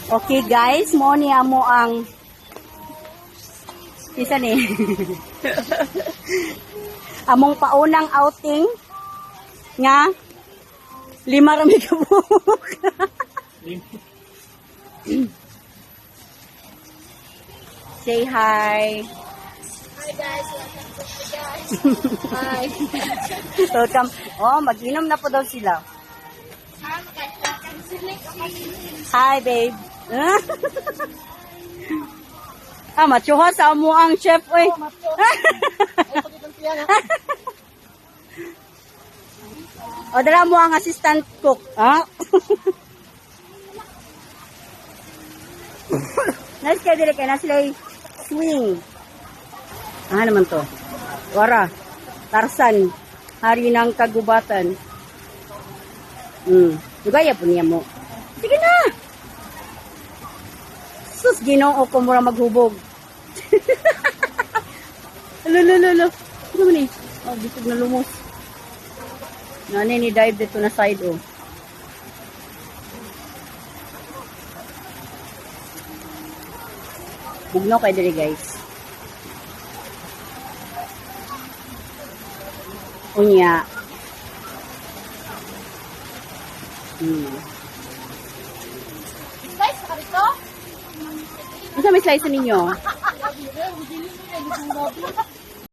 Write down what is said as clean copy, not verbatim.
Okay guys, mo ni amo ang isa ni. Among paunang outing nga 5 rami ka buhok. Say hi. Hi guys, welcome to me guys. Hi. Welcome. Oh, mag-inom na po daw sila. Hi, babe. Matsuha sa amo ang chef, oy. O, dala mo ang assistant cook. Ha? Nice kayo dire kay na sila swing. Naman to? Wara. Tarsan. Hari ng kagubatan. Gaya po niya mo. Sige na! Sus, ginoo ko mura maghubog. Lalo. Ano mo ni? Oh, bisog na lumos. Nanay ni dive dito na side, oh. Bugnaw kayo diri, guys. Unya. Guys, karito? Ano sa may slice ninyo?